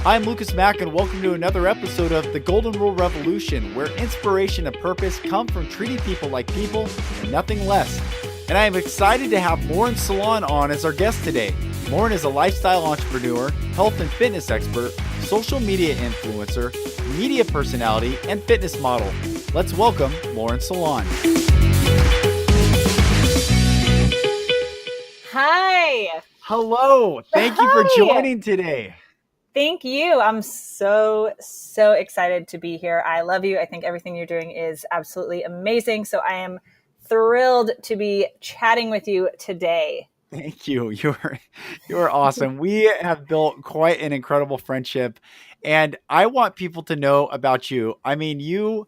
I'm Lucas Mack, and welcome to another episode of the Golden Rule Revolution, where inspiration and purpose come from treating people like people and nothing less. And I am excited to have Salaun on as our guest today. Lauren is a lifestyle entrepreneur, health and fitness expert, social media influencer, media personality, and fitness model. Let's welcome Salaun. Hi. Hello. Thank you for joining today. Thank you. I'm so excited to be here. I love you. I think everything you're doing is absolutely amazing. So I am thrilled to be chatting with you today. Thank you. You're awesome. We have built quite an incredible friendship, and I want people to know about you. I mean, you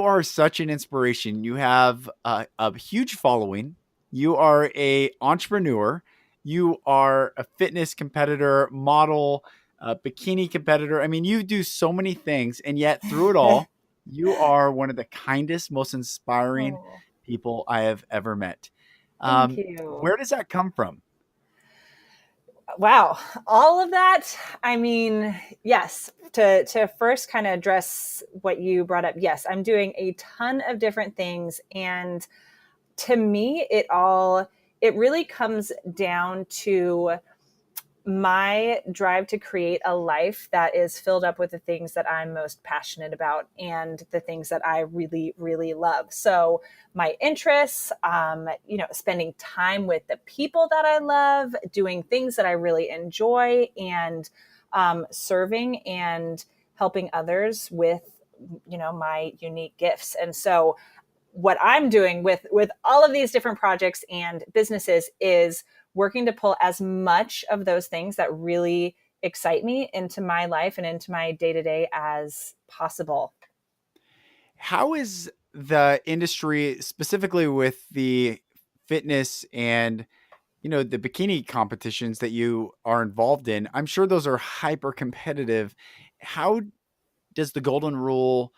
are such an inspiration. You have a huge following. You are a entrepreneur. You are a fitness competitor, model, bikini competitor. I mean, you do so many things, and yet through it all, you are one of the kindest, most inspiring people I have ever met. Thank you. Where does that come from? Wow. All of that. I mean, yes, to first kind of address what you brought up. Yes, I'm doing a ton of different things. And to me, it really comes down to my drive to create a life that is filled up with the things that I'm most passionate about and the things that I really, really love. So my interests, spending time with the people that I love, doing things that I really enjoy, and serving and helping others with, my unique gifts. And so what I'm doing with all of these different projects and businesses is working to pull as much of those things that really excite me into my life and into my day-to-day as possible. How is the industry, specifically with the fitness and, the bikini competitions that you are involved in? I'm sure those are hyper competitive. How does the Golden Rule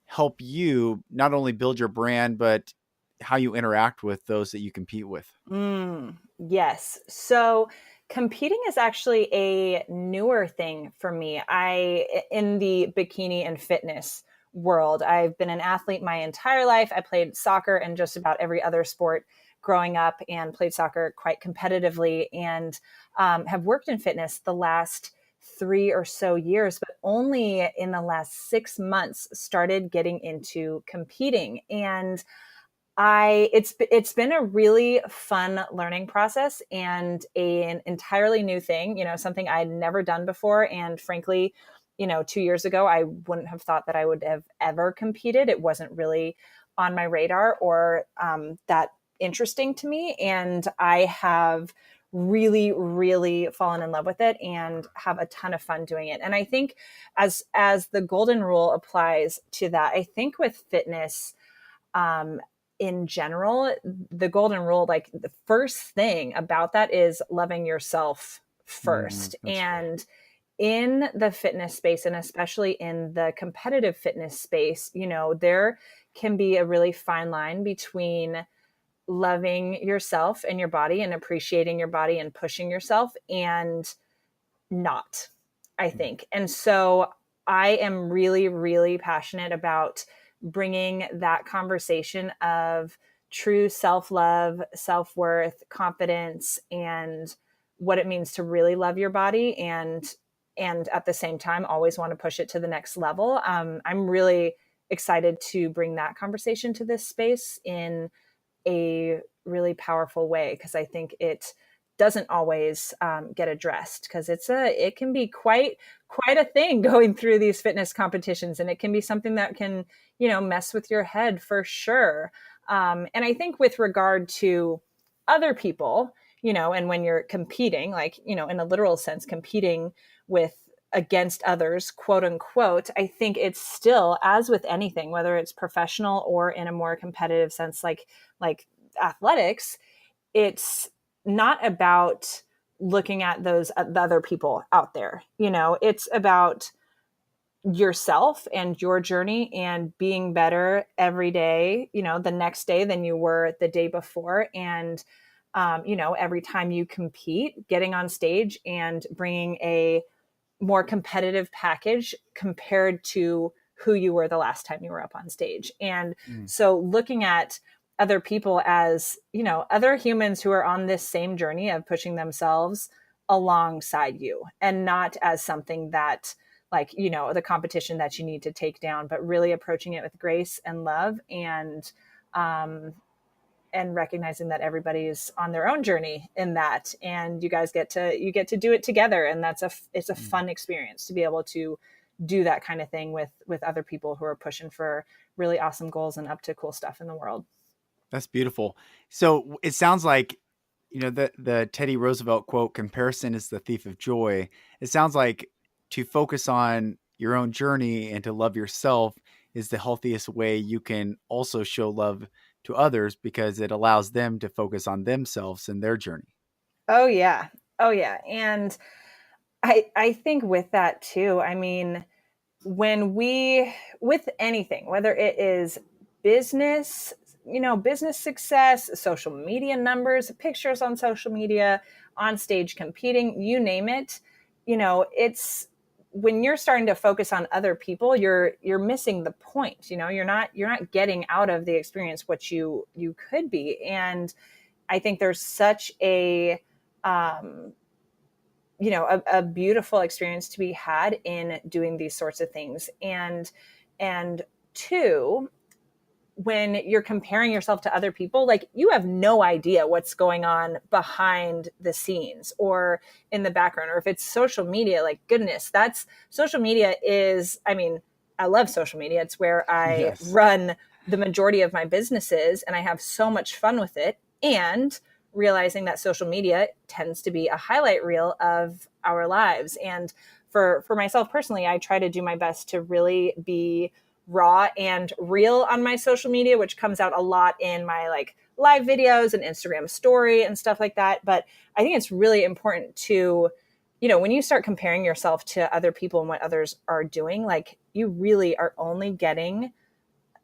help you not only build your brand, but how you interact with those that you compete with? Yes. So competing is actually a newer thing for me. In the bikini and fitness world, I've been an athlete my entire life. I played soccer and just about every other sport growing up, and played soccer quite competitively, and have worked in fitness the last 3 or so years, but only in the last 6 months started getting into competing. And it's been a really fun learning process and an entirely new thing, something I'd never done before. And frankly, 2 years ago, I wouldn't have thought that I would have ever competed. It wasn't really on my radar or that interesting to me. And I have really, really fallen in love with it and have a ton of fun doing it. And I think as the Golden Rule applies to that, I think with fitness, in general, the Golden Rule, like the first thing about that is loving yourself first. And Right. In the fitness space, and especially in the competitive fitness space, there can be a really fine line between loving yourself and your body and appreciating your body and pushing yourself and not, I think. And so I am really, really passionate about bringing that conversation of true self-love, self-worth, confidence, and what it means to really love your body and at the same time always want to push it to the next level. I'm really excited to bring that conversation to this space in a really powerful way, because I think it doesn't always get addressed, because it can be quite a thing going through these fitness competitions, and it can be something that can mess with your head for sure. And I think with regard to other people, and when you're competing, like in a literal sense, competing with against others, quote unquote, I think it's still, as with anything, whether it's professional or in a more competitive sense, like athletics, it's not about looking at the other people out there. It's about yourself and your journey and being better every day, the next day than you were the day before. And, every time you compete, getting on stage and bringing a more competitive package compared to who you were the last time you were up on stage. And Mm. so looking at other people as, you know, other humans who are on this same journey of pushing themselves alongside you, and not as something that, like, you know, the competition that you need to take down, but really approaching it with grace and love, um, and recognizing that everybody is on their own journey in that, and you guys get to do it together, and it's a Mm. fun experience to be able to do that kind of thing with other people who are pushing for really awesome goals and up to cool stuff in the world. That's beautiful. So it sounds like, the Teddy Roosevelt quote, comparison is the thief of joy. It sounds like to focus on your own journey and to love yourself is the healthiest way you can also show love to others, because it allows them to focus on themselves and their journey. Oh yeah. Oh yeah. And I think with that too, I mean, when we, with anything, whether it is business, you know, business success, social media numbers, pictures on social media, on stage competing, you name it, you know, it's, when you're starting to focus on other people, you're missing the point. You know, you're not getting out of the experience what you could be. And I think there's such a um you know, a beautiful experience to be had in doing these sorts of things. And two, when you're comparing yourself to other people, like, you have no idea what's going on behind the scenes or in the background. Or if it's social media, like, goodness, that's, social media is, I mean, I love social media. It's where I Yes. run the majority of my businesses, and I have so much fun with it. And realizing that social media tends to be a highlight reel of our lives. And for myself personally, I try to do my best to really be raw and real on my social media, which comes out a lot in my, like, live videos and Instagram story and stuff like that. But I think it's really important to, you know, when you start comparing yourself to other people and what others are doing, like, you really are only getting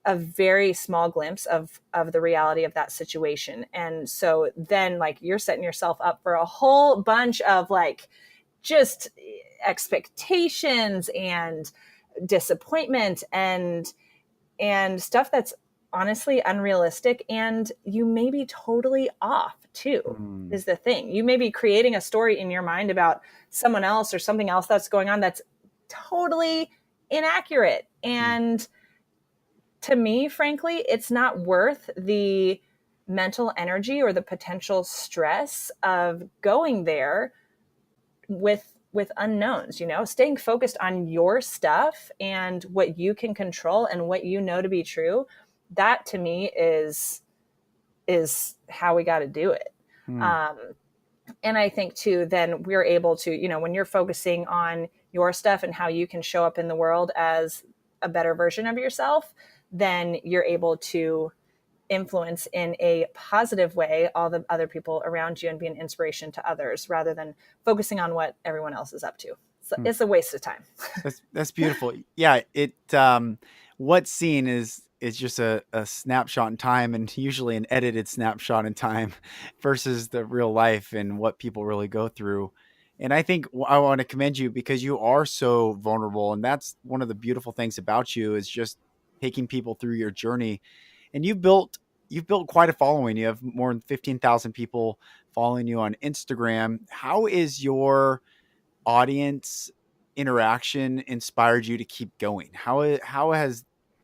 a very small glimpse of the reality of that situation. And so then, like, you're setting yourself up for a whole bunch of, like, just expectations and disappointment and stuff that's honestly unrealistic, and you may be totally off too, Mm. is the thing. You may be creating a story in your mind about someone else or something else that's going on that's totally inaccurate. Mm. And to me, frankly, it's not worth the mental energy or the potential stress of going there with unknowns. You know, staying focused on your stuff and what you can control and what you know to be true, that to me is how we got to do it. Mm. um, and I think too, then we're able to, you know, when you're focusing on your stuff and how you can show up in the world as a better version of yourself, then you're able to influence in a positive way all the other people around you and be an inspiration to others, rather than focusing on what everyone else is up to. So Mm. it's a waste of time. That's beautiful. Yeah, what's seen is just a snapshot in time, and usually an edited snapshot in time versus the real life and what people really go through. And I think I want to commend you because you are so vulnerable, and that's one of the beautiful things about you, is just taking people through your journey. And you've built quite a following. You have more than 15,000 people following you on Instagram. How is your audience interaction inspired you to keep going? How has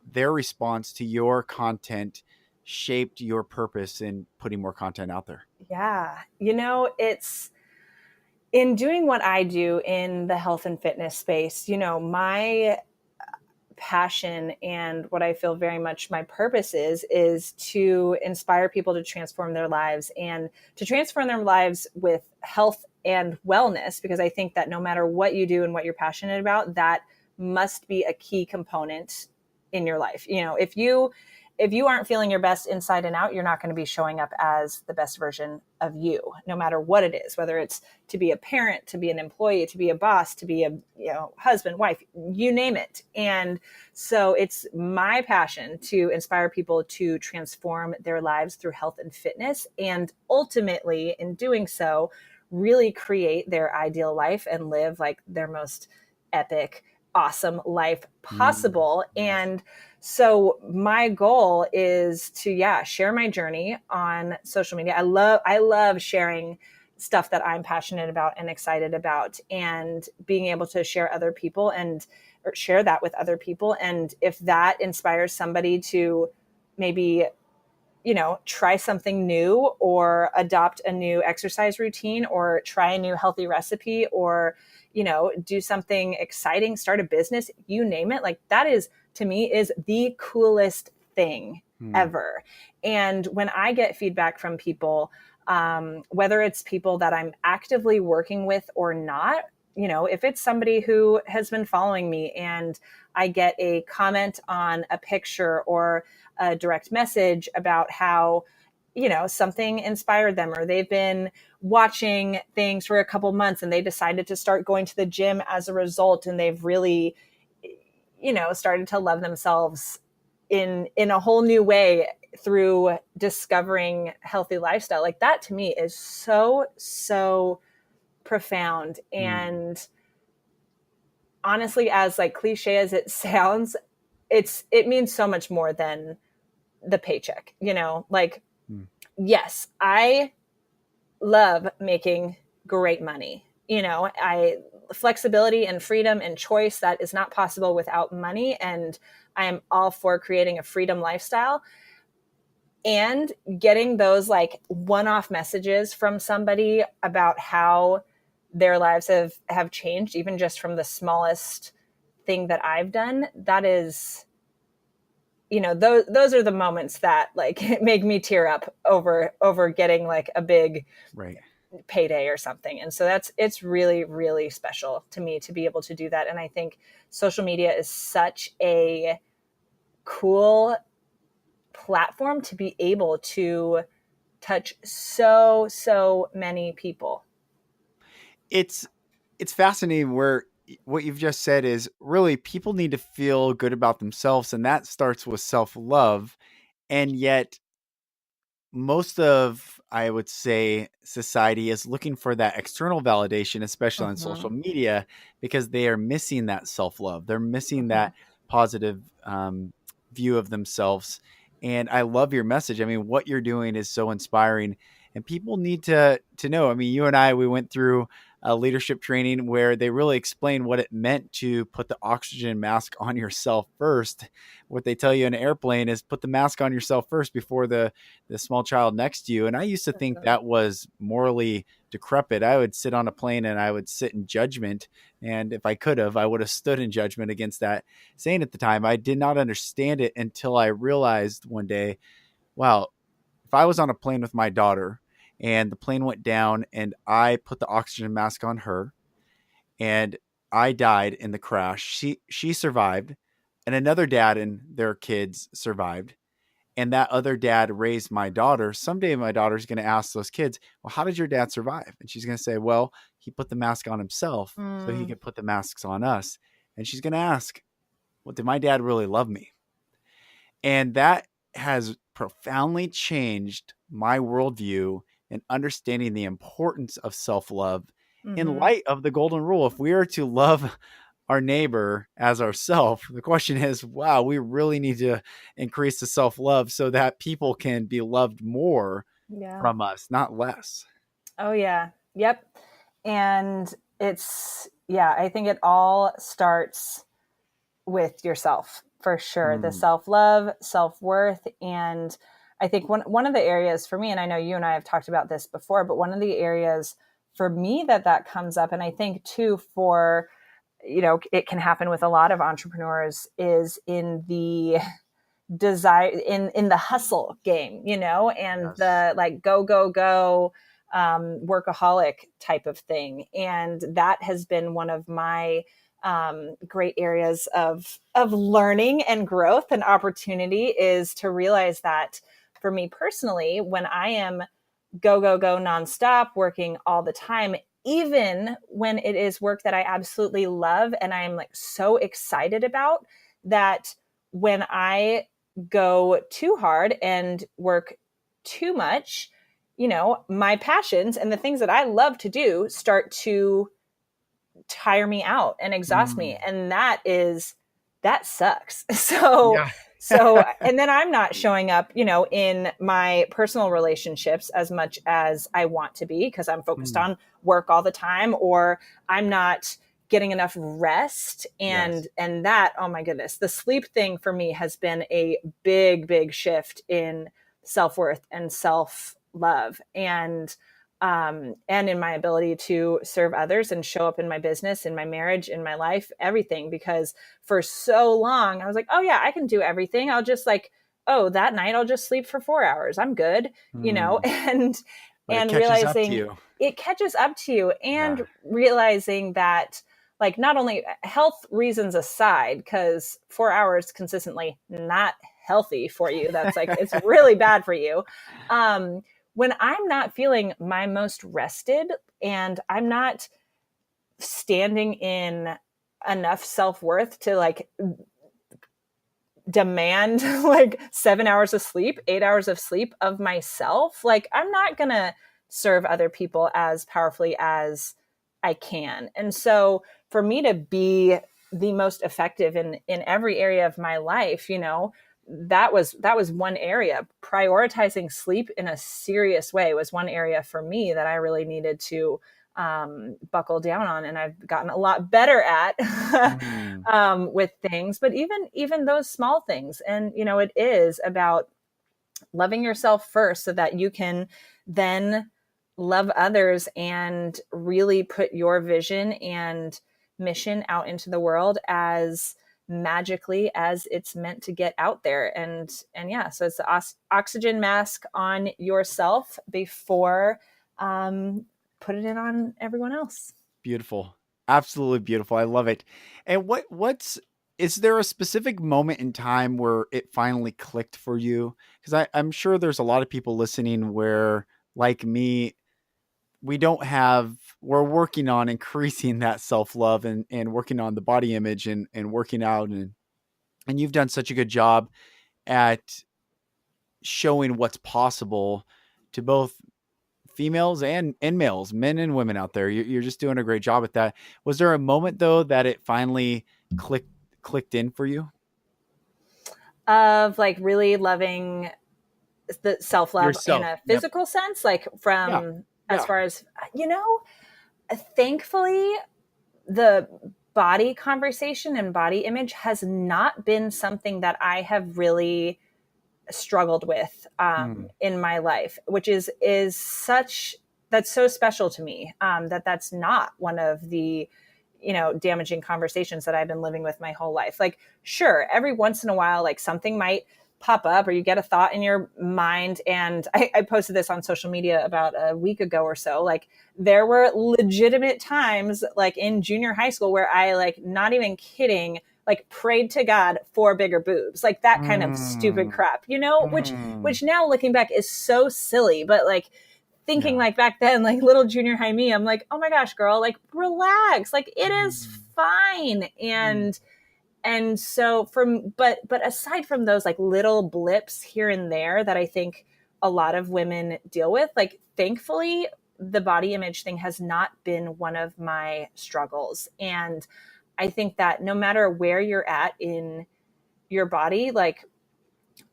their response to your content shaped your purpose in putting more content out there? Yeah. You know, it's in doing what I do in the health and fitness space, you know, my passion and what I feel very much my purpose is to inspire people to transform their lives, and to transform their lives with health and wellness, because I think that no matter what you do and what you're passionate about, that must be a key component in your life. You know, if you aren't feeling your best inside and out, you're not going to be showing up as the best version of you, no matter what it is, whether it's to be a parent, to be an employee, to be a boss, to be a, you know, husband, wife, you name it. And so it's my passion to inspire people to transform their lives through health and fitness, and ultimately in doing so, really create their ideal life and live like their most epic, awesome life Mm, possible. yes. And so my goal is to, yeah, share my journey on social media. I love sharing stuff that I'm passionate about and excited about, and being able to share other people and or share that with other people. And if that inspires somebody to maybe, try something new, or adopt a new exercise routine, or try a new healthy recipe, or, do something exciting, start a business, you name it, like that is, to me, is the coolest thing Mm, ever. And when I get feedback from people, whether it's people that I'm actively working with or not, if it's somebody who has been following me and I get a comment on a picture or a direct message about how, something inspired them, or they've been watching things for a couple months and they decided to start going to the gym as a result, and they've really, started to love themselves in a whole new way through discovering healthy lifestyle. Like that to me is so profound. mm. And honestly, as like cliche as it sounds, it means so much more than the paycheck, like, Mm. yes, I love making great money. I flexibility and freedom and choice, that is not possible without money, and I am all for creating a freedom lifestyle. And getting those like one-off messages from somebody about how their lives have changed, even just from the smallest thing that I've done, that is, those are the moments that like make me tear up over getting like a big Right. payday or something. And so it's really, really special to me to be able to do that. And I think social media is such a cool platform to be able to touch so many people. It's it's fascinating where what you've just said is really people need to feel good about themselves, and that starts with self-love. And yet most of, I would say, society is looking for that external validation, especially on social Mm-hmm. media, because they are missing that self love. They're missing Mm-hmm. that positive view of themselves. And I love your message. I mean, what you're doing is so inspiring, and people need to know. I mean, you and I, we went through a leadership training where they really explained what it meant to put the oxygen mask on yourself first. What they tell you in an airplane is put the mask on yourself first before the small child next to you. And I used to think Mm-hmm. that was morally decrepit. I would sit on a plane and I would sit in judgment. And if I could have, I would have stood in judgment against that saying at the time. I did not understand it until I realized one day, wow, if I was on a plane with my daughter and the plane went down and I put the oxygen mask on her and I died in the crash, she survived, and another dad and their kids survived, and that other dad raised my daughter, someday my daughter's going to ask those kids, well, how did your dad survive? And she's going to say, well, he put the mask on himself so he Mm. could put the masks on us. And she's going to ask, well, did my dad really love me? And that has profoundly changed my worldview and understanding the importance of self love in Mm-hmm. light of the golden rule. If we are to love our neighbor as ourself, the question is, wow, we really need to increase the self love so that people can be loved more Yeah. from us, not less. Oh yeah. Yep. And it's, yeah, I think it all starts with yourself for sure. The Mm, self-love, self-worth. And I think one of the areas for me, and I know you and I have talked about this before, but one of the areas for me that comes up, and I think too for, it can happen with a lot of entrepreneurs, is in the desire, in the hustle game, and yes. the like go workaholic type of thing. And that has been one of my great areas of learning and growth and opportunity, is to realize that for me personally, when I am go nonstop, working all the time, even when it is work that I absolutely love and I am like so excited about, that when I go too hard and work too much, my passions and the things that I love to do start to tire me out and exhaust me. Mm. And that sucks. So, Yeah. and then I'm not showing up, in my personal relationships as much as I want to be because I'm focused Mm. on work all the time, or I'm not getting enough rest. Yes. And that, oh my goodness, the sleep thing for me has been a big shift in self-worth and self-love. And in my ability to serve others and show up in my business, in my marriage, in my life, everything. Because for so long, I was like, oh, yeah, I can do everything. I'll just oh, that night I'll just sleep for 4 hours. I'm good, Mm. and But it catches up to realizing you. it catches up to you, and Yeah. realizing that, not only health reasons aside, because 4 hours consistently not healthy for you. That's it's really bad for you. Um, when I'm not feeling my most rested and I'm not standing in enough self-worth to demand 7 hours of sleep, 8 hours of sleep of myself, I'm not gonna serve other people as powerfully as I can. And so for me to be the most effective in every area of my life, that was one area. Prioritizing sleep in a serious way was one area for me that I really needed to buckle down on, and I've gotten a lot better at Mm. with things. But even those small things, and it is about loving yourself first, so that you can then love others and really put your vision and mission out into the world as magically as it's meant to get out there. And yeah, so it's the oxygen mask on yourself before putting it on everyone else. Beautiful. Absolutely beautiful. I love it. And what's is there a specific moment in time where it finally clicked for you? Because I'm sure there's a lot of people listening where, like me, we're working on increasing that self-love and working on the body image and working out and you've done such a good job at showing what's possible to both females and males, men and women out there. You're just doing a great job at that. Was there a moment though that it finally clicked clicked in for you? Of really loving the self love in Yourself. a Yep. physical sense, Yeah. from as Yeah. far as, you know, thankfully, the body conversation and body image has not been something that I have really struggled with Mm. in my life, which is such that's so special to me, that's not one of the damaging conversations that I've been living with my whole life. Sure, every once in a while, something might pop up, or you get a thought in your mind. And I posted this on social media about a week ago or so. There were legitimate times, in junior high school, where I, not even kidding, prayed to God for bigger boobs, that kind of stupid Mm. crap, Mm. which now looking back is so silly. But thinking, Yeah. back then, little junior high me, I'm like, oh my gosh, girl, relax, it is Mm. fine. Mm. And so but aside from those little blips here and there that I think a lot of women deal with, thankfully the body image thing has not been one of my struggles. And I think that no matter where you're at in your body,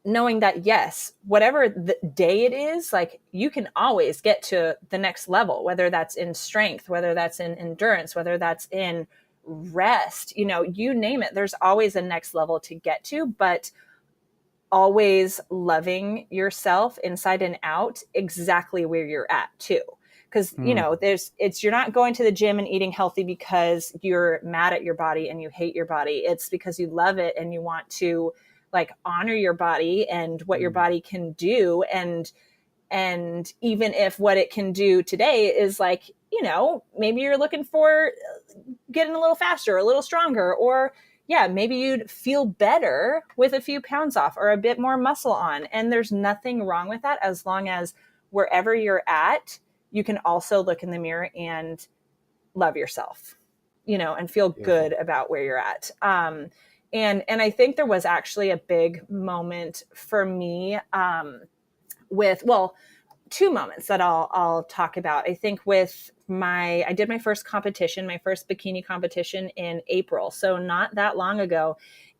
knowing that, yes, whatever the day it is, you can always get to the next level, whether that's in strength, whether that's in endurance, whether that's in rest, you name it. There's always a next level to get to, but always loving yourself inside and out exactly where you're at too. Because Mm. you're not going to the gym and eating healthy because you're mad at your body and you hate your body. It's because you love it and you want to honor your body and what your Mm. body can do. And even if what it can do today is maybe you're looking for getting a little faster, a little stronger, or yeah, maybe you'd feel better with a few pounds off or a bit more muscle on. And there's nothing wrong with that, as long as wherever you're at, you can also look in the mirror and love yourself, and feel good Beautiful. about where you're at. And I think there was actually a big moment for me, with, well, two moments that I'll talk about. I think I did my first competition, my first bikini competition in April, so not that long ago,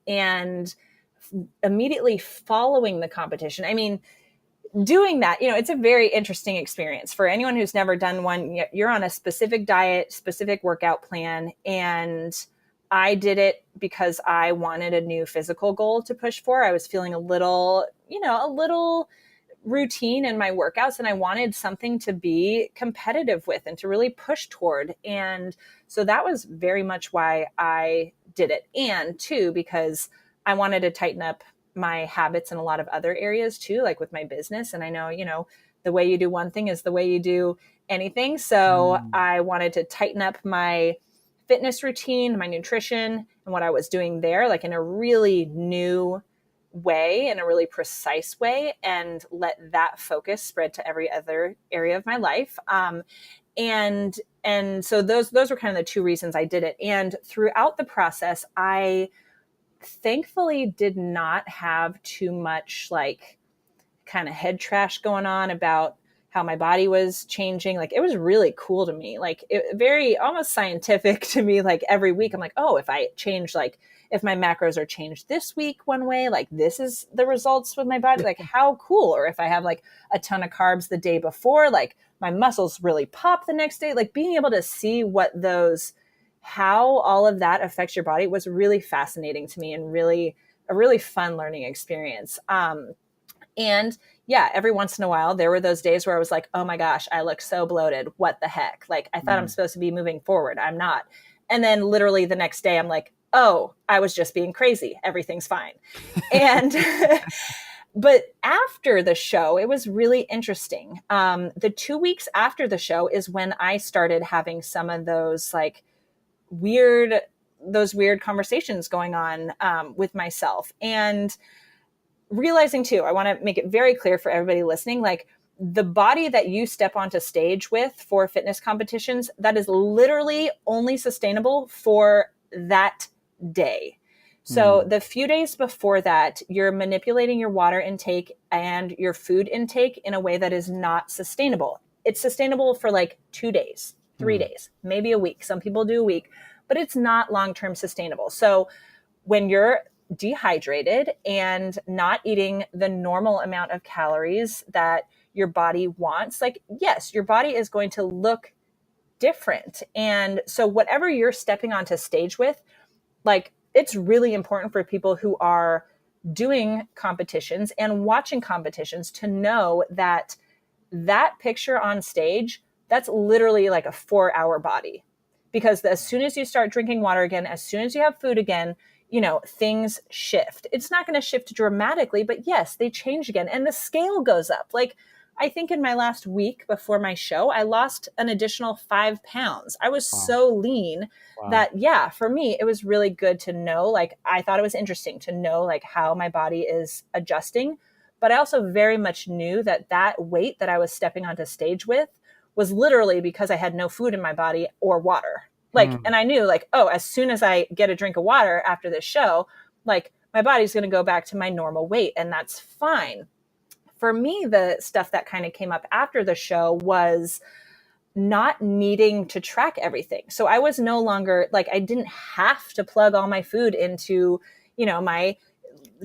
and immediately following the competition, I mean, doing that, it's a very interesting experience for anyone who's never done one. You're on a specific diet, specific workout plan, and I did it because I wanted a new physical goal to push for. I was feeling a little routine in my workouts, and I wanted something to be competitive with and to really push toward. And so that was very much why I did it. And two, because I wanted to tighten up my habits in a lot of other areas too, like with my business. And I know, the way you do one thing is the way you do anything. So Mm. I wanted to tighten up my fitness routine, my nutrition, and what I was doing there, like in a really new way, in a really precise way, and let that focus spread to every other area of my life. And so those were kind of the two reasons I did it. And throughout the process, I thankfully did not have too much like kind of head trash going on about how my body was changing. Like it was really cool to me, like very almost scientific to me. Like every week I'm like, oh, if I change, like if my macros are changed this week one way, like this is the results with my body, like how cool. Or if I have like a ton of carbs the day before, like my muscles really pop the next day. Like being able to see how all of that affects your body was really fascinating to me, and really a really fun learning experience. And yeah, every once in a while, there were those days where I was like, oh my gosh, I look so bloated. What the heck? Like, I thought I'm Mm. supposed to be moving forward. I'm not. And then literally the next day, I'm like, oh, I was just being crazy. Everything's fine. And, but after the show, it was really interesting. The 2 weeks after the show is when I started having some of those like weird, conversations going on with myself. And realizing too, I want to make it very clear for everybody listening, like the body that you step onto stage with for fitness competitions, that is literally only sustainable for that day. So Mm. the few days before that, you're manipulating your water intake and your food intake in a way that is not sustainable. It's sustainable for like 2 days, three Mm. days, maybe a week. Some people do a week, but it's not long-term sustainable. So when you're dehydrated and not eating the normal amount of calories that your body wants, like, yes, your body is going to look different. And so, whatever you're stepping onto stage with, like, it's really important for people who are doing competitions and watching competitions to know that that picture on stage, that's literally like a 4-hour body. Because as soon as you start drinking water again, as soon as you have food again, things shift. It's not going to shift dramatically, but yes, they change again. And the scale goes up. Like, I think in my last week before my show, I lost an additional 5 pounds. I was Wow. so lean Wow. that, yeah, for me, it was really good to know. Like, I thought it was interesting to know, like, how my body is adjusting. But I also very much knew that that weight that I was stepping onto stage with was literally because I had no food in my body or water. Like, Mm. and I knew, like, oh, as soon as I get a drink of water after this show, like, my body's going to go back to my normal weight, and that's fine. For me, the stuff that kind of came up after the show was not needing to track everything. So I was no longer like, I didn't have to plug all my food into, my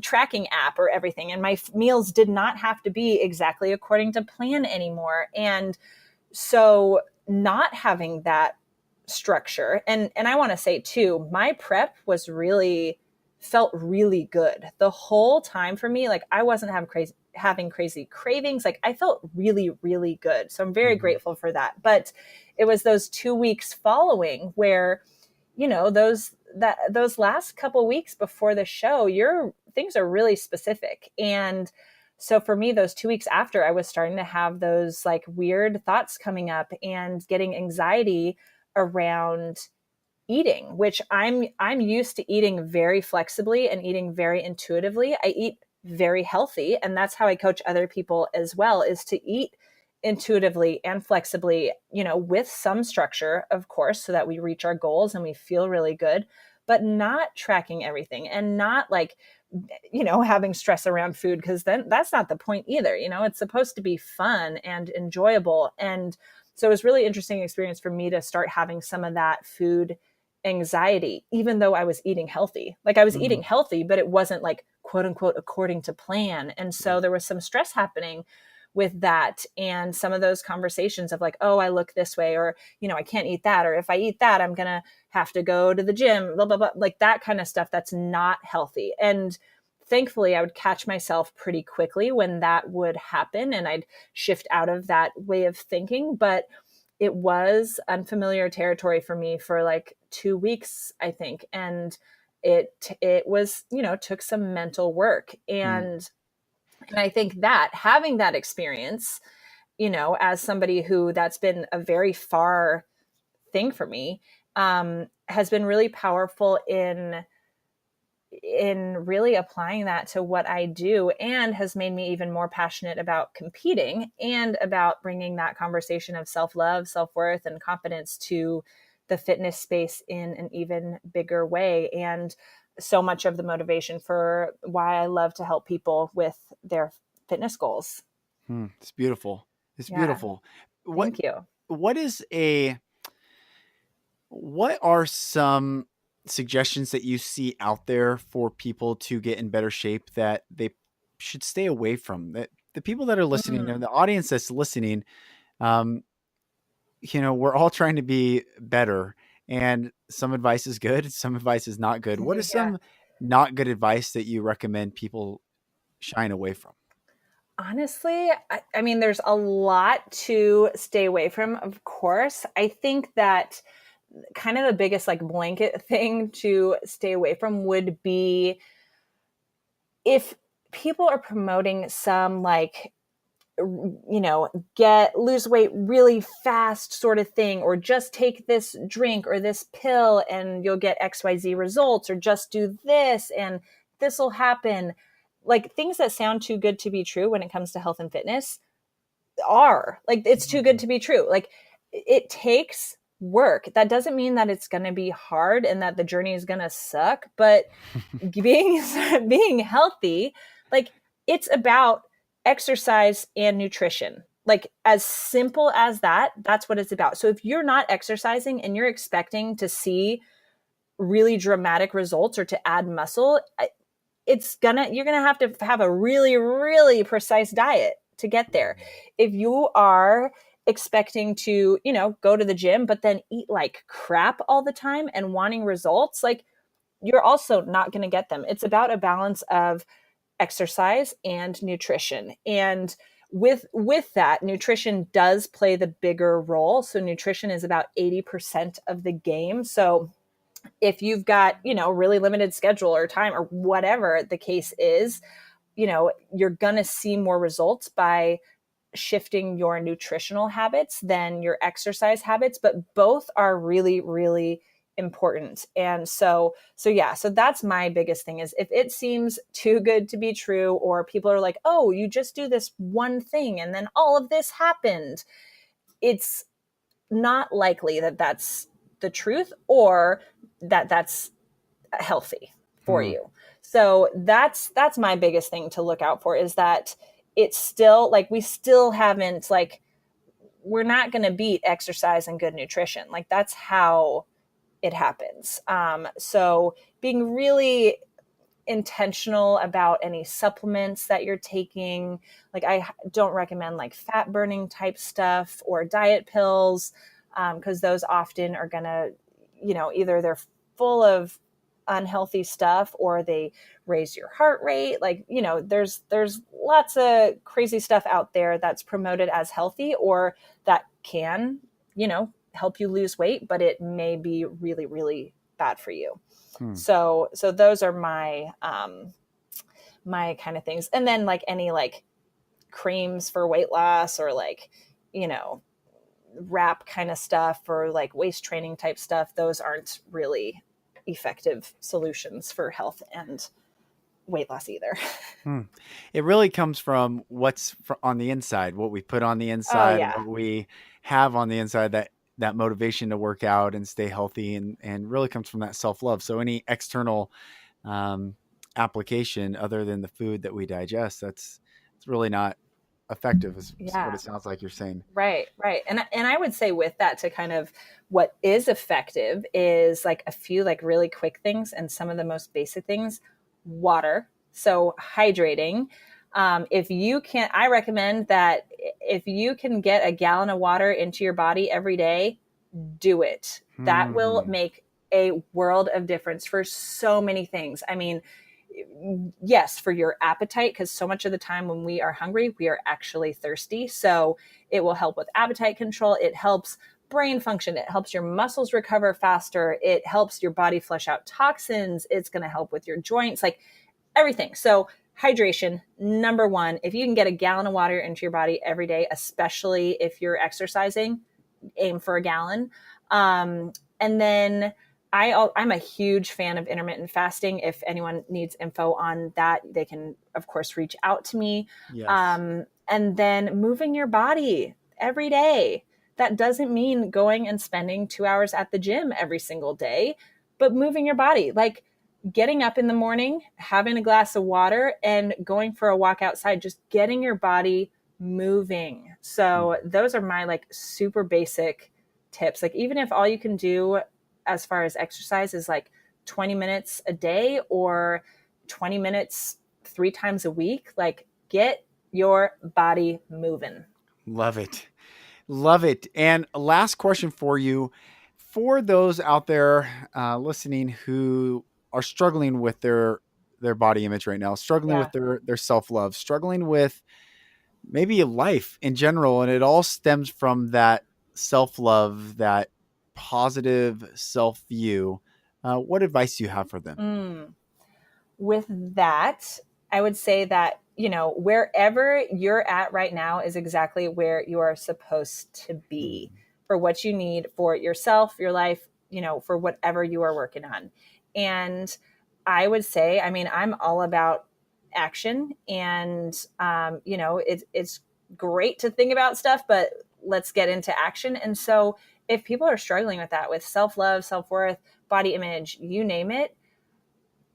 tracking app or everything. And my meals did not have to be exactly according to plan anymore. And so not having that structure, and I want to say too, my prep was really felt really good the whole time for me. Like, I wasn't having crazy cravings. Like, I felt really, really good. So I'm very Mhm. grateful for that. But it was those 2 weeks following where, those last couple weeks before the show, your things are really specific. And so for me, those 2 weeks after, I was starting to have those like weird thoughts coming up and getting anxiety around eating, which I'm used to eating very flexibly and eating very intuitively. I eat very healthy, and that's how I coach other people as well, is to eat intuitively and flexibly, with some structure, of course, so that we reach our goals and we feel really good, but not tracking everything and not like having stress around food, because then that's not the point either. It's supposed to be fun and enjoyable. And so it was really interesting experience for me to start having some of that food anxiety, even though I was eating healthy. Like I was eating Mhm. healthy, but it wasn't like quote unquote according to plan. And Yeah. so there was some stress happening with that, and some of those conversations of like, oh, I look this way, or I can't eat that, or if I eat that, I'm gonna have to go to the gym, blah blah blah, like that kind of stuff that's not healthy. And thankfully I would catch myself pretty quickly when that would happen, and I'd shift out of that way of thinking. But it was unfamiliar territory for me for like 2 weeks, I think. And it was, took some mental work. Mm. And I think that having that experience, as somebody who that's been a very far thing for me, has been really powerful in really applying that to what I do, and has made me even more passionate about competing and about bringing that conversation of self-love, self-worth, and confidence to the fitness space in an even bigger way. And so much of the motivation for why I love to help people with their fitness goals. It's beautiful. It's Yeah. beautiful. What Thank you. what is a what are some suggestions that you see out there for people to get in better shape that they should stay away from? That the people that are listening and Mm. the audience that's listening, um, we're all trying to be better, and some advice is good, some advice is not good. What is Yeah. some not good advice that you recommend people shine away from? Honestly, I mean, there's a lot to stay away from, of course. I think that kind of the biggest like blanket thing to stay away from would be if people are promoting some like, get lose weight really fast sort of thing, or just take this drink or this pill and you'll get XYZ results, or just do this and this will happen. Like things that sound too good to be true when it comes to health and fitness are like, it's too good to be true. Like it takes work. That doesn't mean that it's going to be hard and that the journey is going to suck, but being being healthy, like it's about exercise and nutrition. Like as simple as that, that's what it's about. So if you're not exercising and you're expecting to see really dramatic results or to add muscle, you're gonna have to have a really really precise diet to get there. If you are expecting to go to the gym but then eat like crap all the time and wanting results, like you're also not going to get them. It's about a balance of exercise and nutrition. And with that, nutrition does play the bigger role. So nutrition is about 80% of the game. So if you've got, really limited schedule or time or whatever the case is, you're going to see more results by shifting your nutritional habits than your exercise habits, but both are really really important. And so yeah, so that's my biggest thing, is if it seems too good to be true, or people are like, oh, you just do this one thing and then all of this happened, it's not likely that that's the truth, or that that's healthy for Hmm. you. So that's my biggest thing to look out for, is that it's still like, we still haven't like, we're not going to beat exercise and good nutrition. Like that's how it happens. So being really intentional about any supplements that you're taking. Like I don't recommend like fat burning type stuff or diet pills, because those often are going to, either they're full of unhealthy stuff or they raise your heart rate. Like, there's lots of crazy stuff out there that's promoted as healthy, or that can, help you lose weight, but it may be really, really bad for you. Hmm. So those are my kind of things. And then like any like creams for weight loss, or like, you know, wrap kind of stuff, or like waist training type stuff, those aren't really effective solutions for health and weight loss either. Hmm. It really comes from on the inside, what we put on the Oh inside, yeah. what we have on the inside, that motivation to work out and stay healthy, and really comes from that self love. So any external um, application other than the food that we digest, that's it's really not effective, is what Yeah. it sounds like you're saying. Right, right. And I would say with that, to kind of what is effective is like a few like really quick things, and some of the most basic things. Water. So hydrating. If you can't, I recommend that if you can get a gallon of water into your body every day, do it. That will Hmm. make a world of difference for so many things. I mean, yes, for your appetite, because so much of the time when we are hungry, we are actually thirsty. So it will help with appetite control. It helps brain function. It helps your muscles recover faster. It helps your body flush out toxins. It's going to help with your joints, like everything. So hydration, number one. If you can get a gallon of water into your body every day, especially if you're exercising, aim for a gallon. And then I'm a huge fan of intermittent fasting. If anyone needs info on that, they can, of course, reach out to me. Yes. And then moving your body every day. That doesn't mean going and spending 2 hours at the gym every single day, but moving your body, like getting up in the morning, having a glass of water, and going for a walk outside, just getting your body moving. So those are my like super basic tips. Like even if all you can do as far as exercise is like 20 minutes a day or 20 minutes 3 times a week, like get your body moving. Love it. Love it. And last question for you. For those out there listening who are struggling with their body image right now, struggling Yeah. with their self love, struggling with maybe life in general, and it all stems from that self love, that positive self view. What advice do you have for them? Mm. With that, I would say that, wherever you're at right now is exactly where you are supposed to be for what you need for yourself, your life, for whatever you are working on. And I would say, I mean, I'm all about action, and, it's great to think about stuff, but let's get into action. And so if people are struggling with that, with self love, self worth, body image, you name it,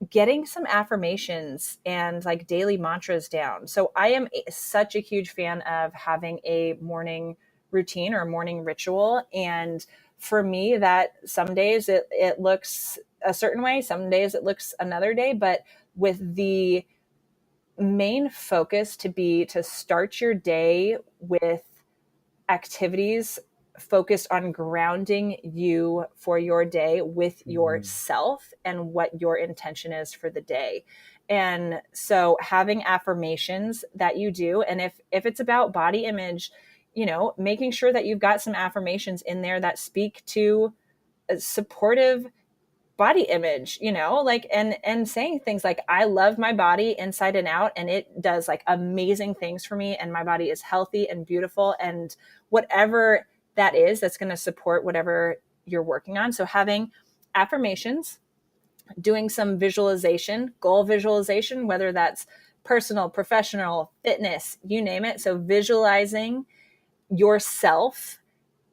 getting some affirmations and like daily mantras down. So I am such a huge fan of having a morning routine or a morning ritual. And for me, that some days it looks a certain way, some days it looks another day, but with the main focus to be to start your day with activities focused on grounding you for your day with Mm. yourself and what your intention is for the day. And so having affirmations that you do, and if it's about body image, making sure that you've got some affirmations in there that speak to a supportive body image, like, and saying things like, I love my body inside and out, and it does like amazing things for me, and my body is healthy and beautiful, and whatever that is, that's going to support whatever you're working on. So having affirmations, doing some visualization, goal visualization, whether that's personal, professional, fitness, you name it. So visualizing yourself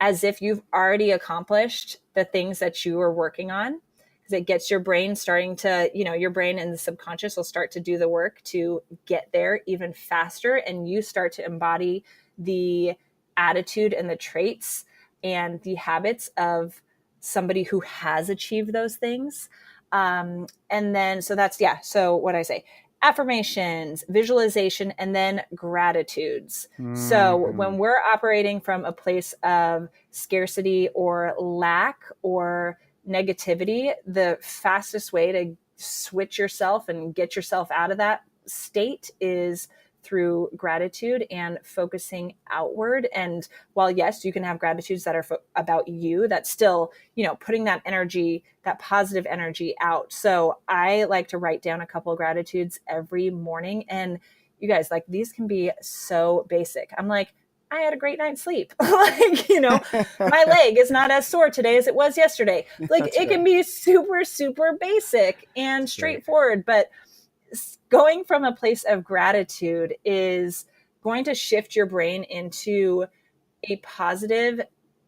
as if you've already accomplished the things that you are working on, because it gets your brain starting to, your brain and the subconscious will start to do the work to get there even faster, and you start to embody the attitude and the traits and the habits of somebody who has achieved those things. And then so that's, yeah, so what I say, affirmations, visualization, and then gratitudes. So Mhm. when we're operating from a place of scarcity or lack or negativity, the fastest way to switch yourself and get yourself out of that state is through gratitude and focusing outward. And while yes, you can have gratitudes that are about you, that's still, putting that energy, that positive energy out. So I like to write down a couple of gratitudes every morning. And you guys, like, these can be so basic. I'm like, I had a great night's sleep. Like, my leg is not as sore today as it was yesterday. Like, That's it can right. be super, super basic and That's great. straightforward, but going from a place of gratitude is going to shift your brain into a positive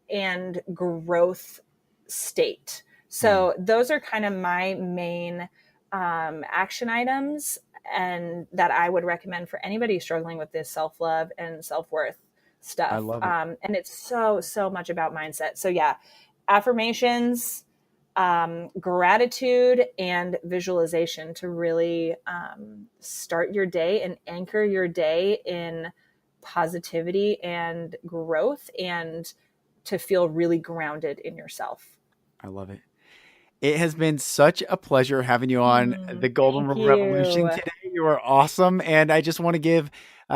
and growth state. Mm. So those are kind of my main action items and that I would recommend for anybody struggling with this self love and self worth I stuff. love it. And it's so much about mindset. So, yeah, affirmations, gratitude, and visualization to really start your day and anchor your day in positivity and growth and to feel really grounded in yourself. I love it. It has been such a pleasure having you on the Golden Thank Rule Revolution you. today. You are awesome. And I just want to give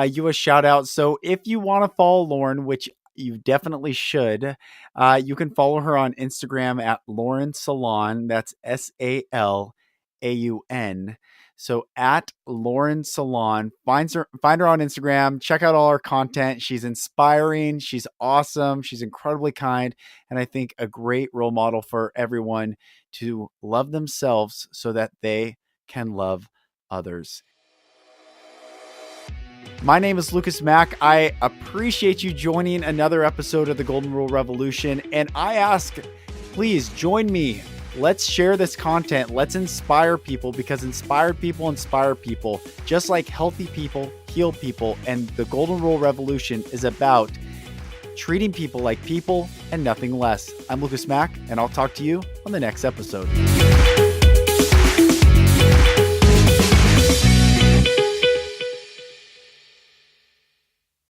you a shout out. So if you want to follow Lauren, which you definitely should, you can follow her on Instagram at Lauren Salaun. That's Salaun. So at Lauren Salaun, find her on Instagram. Check out all her content. She's inspiring. She's awesome. She's incredibly kind. And I think a great role model for everyone to love themselves so that they can love others. My name is Lucas Mack. I appreciate you joining another episode of the Golden Rule Revolution. And I ask, please join me. Let's share this content. Let's inspire people, because inspired people inspire people, just like healthy people heal people. And the Golden Rule Revolution is about treating people like people and nothing less. I'm Lucas Mack, and I'll talk to you on the next episode.